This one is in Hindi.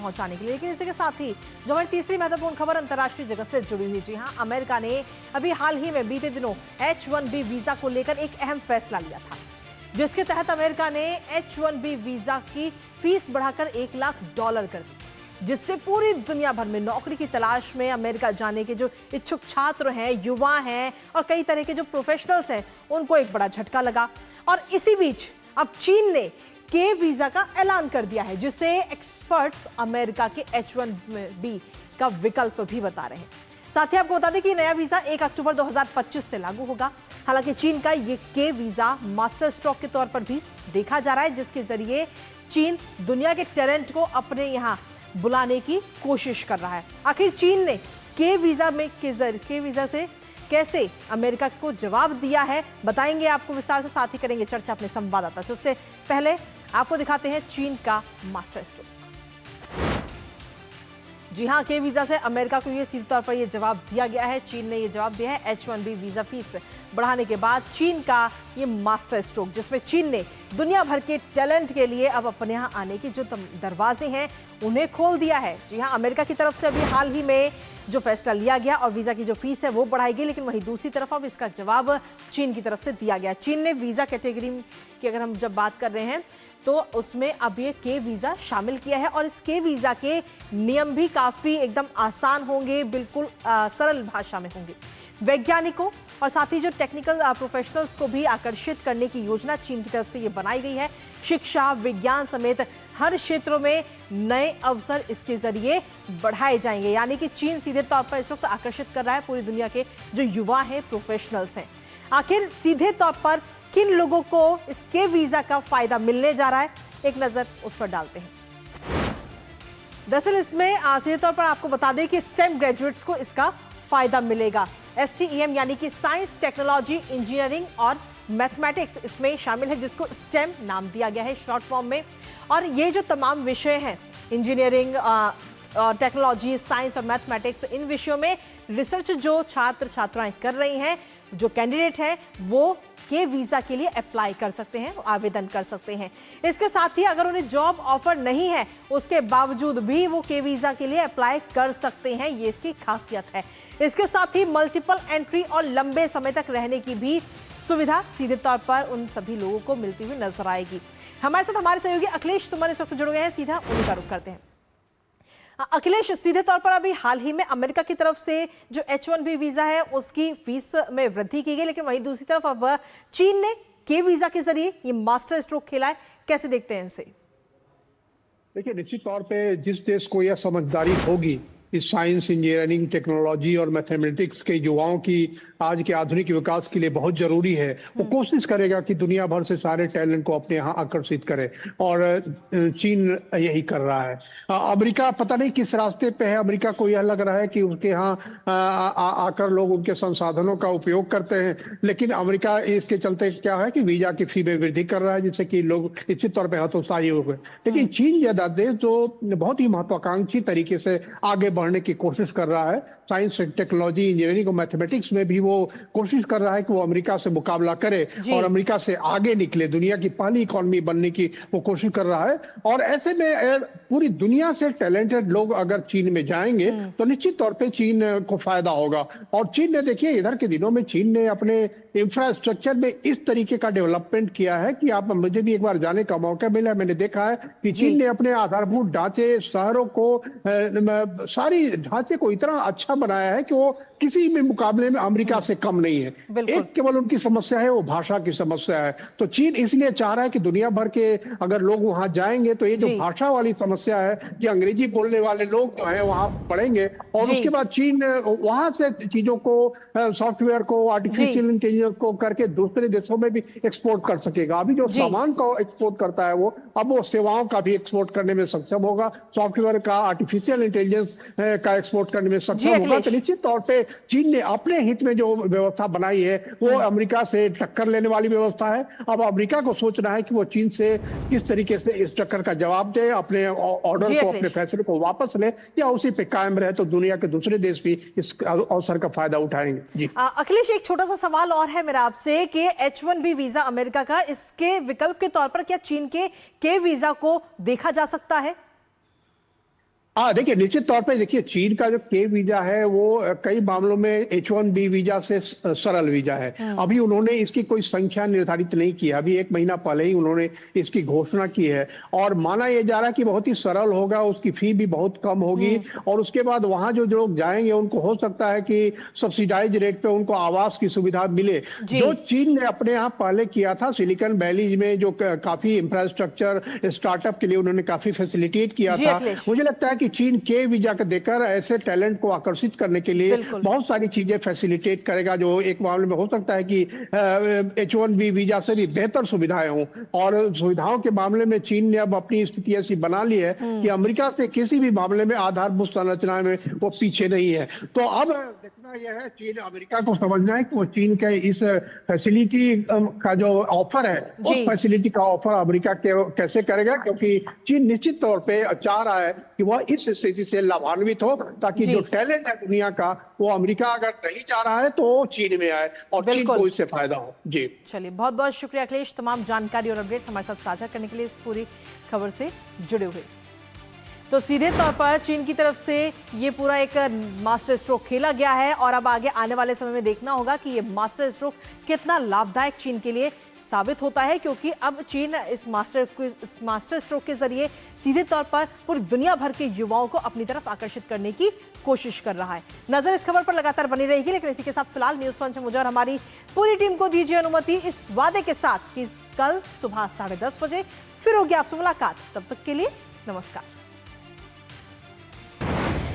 पहुंचाने के लिए। लेकिन इसी के साथ ही जो हमारी तीसरी महत्वपूर्ण खबर अंतर्राष्ट्रीय जगत से जुड़ी हुई, जी हां, अमेरिका ने अभी हाल ही में बीते दिनों H-1B वीजा को लेकर एक अहम फैसला लिया था, जिसके तहत अमेरिका ने H-1B वीजा की फीस बढ़ाकर $1 लाख कर दी, जिससे पूरी दुनिया भर में नौकरी की तलाश में अमेरिका जाने के जो इच्छुक छात्र हैं, युवा हैं और कई तरह के जो प्रोफेशनल्स हैं, उनको एक बड़ा झटका लगा। और इसी बीच अब चीन ने के वीजा का ऐलान कर दिया है, जिसे एक्सपर्ट्स अमेरिका के H-1B का विकल्प भी बता रहे हैं। साथ ही आपको बता दें कि नया वीजा 1 अक्टूबर 2025 से लागू होगा। हालांकि चीन का ये के वीजा मास्टर स्ट्रोक के तौर पर भी देखा जा रहा है, जिसके जरिए चीन दुनिया के टैलेंट को अपने यहाँ बुलाने की कोशिश कर रहा है। आखिर चीन ने के वीजा से कैसे अमेरिका को जवाब दिया है, बताएंगे आपको विस्तार से, साथ ही करेंगे चर्चा अपने संवाददाता से। उससे पहले आपको दिखाते हैं चीन का मास्टर स्ट्रोक। जी हां, के वीजा से अमेरिका को ये सीधे तौर पर ये जवाब दिया गया है। चीन ने ये जवाब दिया है H-1B वीजा फीस बढ़ाने के बाद चीन का ये मास्टर स्ट्रोक, जिसमें चीन ने दुनिया भर के टैलेंट के लिए अब अपने यहाँ आने के जो दरवाजे हैं उन्हें खोल दिया है। जी हाँ, अमेरिका की तरफ से अभी हाल ही में जो फैसला लिया गया और वीजा की जो फीस है वो बढ़ाई गई, लेकिन वहीं दूसरी तरफ अब इसका जवाब चीन की तरफ से दिया गया। चीन ने वीजा कैटेगरी की अगर हम जब बात कर रहे हैं तो उसमें अब ये के वीजा शामिल किया है और इस के वीजा के नियम भी काफी एकदम आसान होंगे, बिल्कुल सरल भाषा में होंगे। वैज्ञानिकों और साथ ही जो टेक्निकल प्रोफेशनल्स को भी आकर्षित करने की योजना चीन की तरफ से ये बनाई गई है। शिक्षा, विज्ञान समेत हर क्षेत्रों में नए अवसर इसके जरिए बढ़ाए जाएंगे। यानी कि चीन सीधे तौर पर इस वक्त आकर्षित कर रहा है पूरी दुनिया के जो युवा हैं, प्रोफेशनल्स हैं। आखिर सीधे तौर पर किन लोगों को इस के वीजा का फायदा मिलने जा रहा है, एक नजर उस पर डालते हैं। दरअसल इसमें सीधे तौर पर आपको बता दें कि स्टेम ग्रेजुएट्स को इसका फायदा मिलेगा। STEM यानी कि साइंस, टेक्नोलॉजी, इंजीनियरिंग और मैथमेटिक्स इसमें शामिल है, जिसको स्टेम नाम दिया गया है शॉर्ट फॉर्म में। और ये जो तमाम विषय हैं, इंजीनियरिंग, टेक्नोलॉजी, साइंस और मैथमेटिक्स, इन विषयों में रिसर्च जो छात्र छात्राएं कर रही हैं, जो कैंडिडेट हैं, वो के वीजा के लिए अप्लाई कर सकते हैं, आवेदन कर सकते हैं। इसके साथ ही अगर उन्हें जॉब ऑफर नहीं है, उसके बावजूद भी वो के वीजा के लिए अप्लाई कर सकते हैं, ये इसकी खासियत है। इसके साथ ही मल्टीपल एंट्री और लंबे समय तक रहने की भी सुविधा सीधे तौर पर उन सभी लोगों को मिलती हुई नजर आएगी। हमारे साथ हमारे सहयोगी अखिलेश सुमन इस वक्त जुड़ गए हैं, सीधा उन्हीं का रुख करते हैं। अखिलेश, सीधे तौर पर अभी हाल ही में अमेरिका की तरफ से जो H-1B वीजा है उसकी फीस में वृद्धि की गई, लेकिन वहीं दूसरी तरफ अब चीन ने के वीजा के जरिए ये मास्टर स्ट्रोक खेला है, कैसे देखते हैं इसे? देखिए, निश्चित तौर पे जिस देश को यह समझदारी होगी इस साइंस, इंजीनियरिंग, टेक्नोलॉजी और मैथमेटिक्स के युवाओं की आज के आधुनिक विकास के लिए बहुत जरूरी है, वो कोशिश करेगा कि दुनिया भर से सारे टैलेंट को अपने यहाँ आकर्षित करे, और चीन यही कर रहा है। अमेरिका पता नहीं किस रास्ते पे है। अमेरिका को यह लग रहा है कि उसके यहाँ आकर लोग उनके संसाधनों का उपयोग करते हैं, लेकिन अमेरिका इसके चलते क्या है कि वीजा की फी में वृद्धि कर रहा है, जिससे कि लोग निश्चित तौर पर हतोत्साही हो गए। लेकिन चीन यह देश जो बहुत ही महत्वाकांक्षी तरीके से आगे बढ़ने की कोशिश कर रहा है, साइंस, टेक्नोलॉजी, इंजीनियरिंग और मैथमेटिक्स में भी वो कोशिश कर रहा है कि वो अमेरिका से मुकाबला करे और अमेरिका से आगे निकले, दुनिया की पहली इकोनॉमी बनने की वो कोशिश कर रहा है। और ऐसे में पूरी दुनिया से टैलेंटेड लोग अगर चीन में जाएंगे तो निश्चित तौर पे चीन को फायदा होगा। और चीन ने, देखिए, इधर के दिनों में चीन ने अपने इंफ्रास्ट्रक्चर में इस तरीके का डेवलपमेंट किया है कि आप, मुझे भी एक बार जाने का मौका मिला, मैंने देखा है कि चीन ने अपने आधारभूत ढांचे, शहरों को, सारी ढांचे को इतना अच्छा बनाया है कि वो किसी भी मुकाबले में अमेरिका से कम नहीं है। एक केवल उनकी समस्या है, वो भाषा की समस्या है। तो चीन इसलिए चाह रहा है कि दुनिया भर के अगर लोग वहां जाएंगे तो ये जो भाषा वाली समस्या है कि अंग्रेजी बोलने वाले लोग जो है वहां पढ़ेंगे, और उसके बाद चीन वहां से चीजों को, सॉफ्टवेयर को, आर्टिफिशियल इंटेलिजेंस को करके दूसरे देशों में भी एक्सपोर्ट कर सकेगा। अभी जो सामान को एक्सपोर्ट करता है वो अब वो सेवाओं का भी एक्सपोर्ट करने में सक्षम होगा, सॉफ्टवेयर का, आर्टिफिशियल इंटेलिजेंस का एक्सपोर्ट करने में सक्षम होगा। तो निश्चित तौर पे चीन ने अपने हित में जो व्यवस्था बनाई है वो अमेरिका से टक्कर लेने वाली व्यवस्था है। अब अमेरिका को सोचना है कि वो चीन से किस तरीके से इस टक्कर का जवाब दे, अपने ऑर्डर को, अपने फैसले को वापस ले, या उसी पे कायम रहे, तो दुनिया के दूसरे देश भी इस अवसर का फायदा उठाएंगे। जी अखिलेश, एक छोटा सा सवाल और है मेरा आपसे कि H-1B वीजा अमेरिका का, इसके विकल्प के तौर पर क्या चीन के वीजा को देखा जा सकता है? हाँ, देखिए निश्चित तौर पे देखिए चीन का जो के वीजा है वो कई मामलों में H1B वीजा से सरल वीजा है। अभी उन्होंने इसकी कोई संख्या निर्धारित नहीं की है। अभी 1 महीना पहले ही उन्होंने इसकी घोषणा की है और माना ये जा रहा है कि बहुत ही सरल होगा, उसकी फी भी बहुत कम होगी और उसके बाद वहां जो लोग जाएंगे उनको हो सकता है कि सब्सिडाइज रेट पे उनको आवास की सुविधा मिले। जो चीन ने अपने यहाँ पहले किया था सिलिकॉन वैली में, जो काफी इंफ्रास्ट्रक्चर स्टार्टअप के लिए उन्होंने काफी फैसिलिटेट किया था, मुझे लगता है कि चीन के वीजा को देकर ऐसे टैलेंट को आकर्षित करने के लिए बहुत सारी चीजें फैसिलिटेट करेगा, जो एक मामले में हो सकता है कि H1B वीजा से भी बेहतर सुविधाएं हों। और सुविधाओं के मामले में चीन ने अब अपनी स्थिति ऐसी बना ली है कि अमेरिका से किसी भी मामले में आधारभूत संरचना में वो पीछे नहीं है। तो अब देखना यह है, चीन अमेरिका को समझना है कि वो चीन के इस फैसिलिटी का जो ऑफर है उस फैसिलिटी का ऑफर अमेरिका कैसे करेगा, क्योंकि चीन निश्चित तौर पे चाह रहा है कि वह इस स्थिति से लाभान्वित हो, ताकि जो टैलेंट है दुनिया का वो अमेरिका अगर नहीं चाह रहा है तो वो चीन में आए और चीन को इससे फायदा हो। जी चलिए, बहुत बहुत शुक्रिया अखिलेश, तमाम जानकारी और अपडेट्स हमारे साथ साझा करने के लिए, इस पूरी खबर से जुड़े हुए। तो सीधे तौर पर चीन की तरफ से ये पूरा एक मास्टर स्ट्रोक खेला गया है और अब आगे आने वाले समय में देखना होगा कि ये मास्टर स्ट्रोक कितना लाभदायक चीन के लिए साबित होता है, क्योंकि अब चीन इस मास्टर स्ट्रोक के जरिए सीधे तौर पर पूरी दुनिया भर के युवाओं को अपनी तरफ आकर्षित करने की कोशिश कर रहा है। नजर इस खबर पर लगातार बनी रहेगी, लेकिन इसी के साथ फिलहाल न्यूज पंच मुझे और हमारी पूरी टीम को दीजिए अनुमति इस वादे के साथ कि कल सुबह 10:30 बजे फिर होगी आपसे मुलाकात। तब तक के लिए नमस्कार।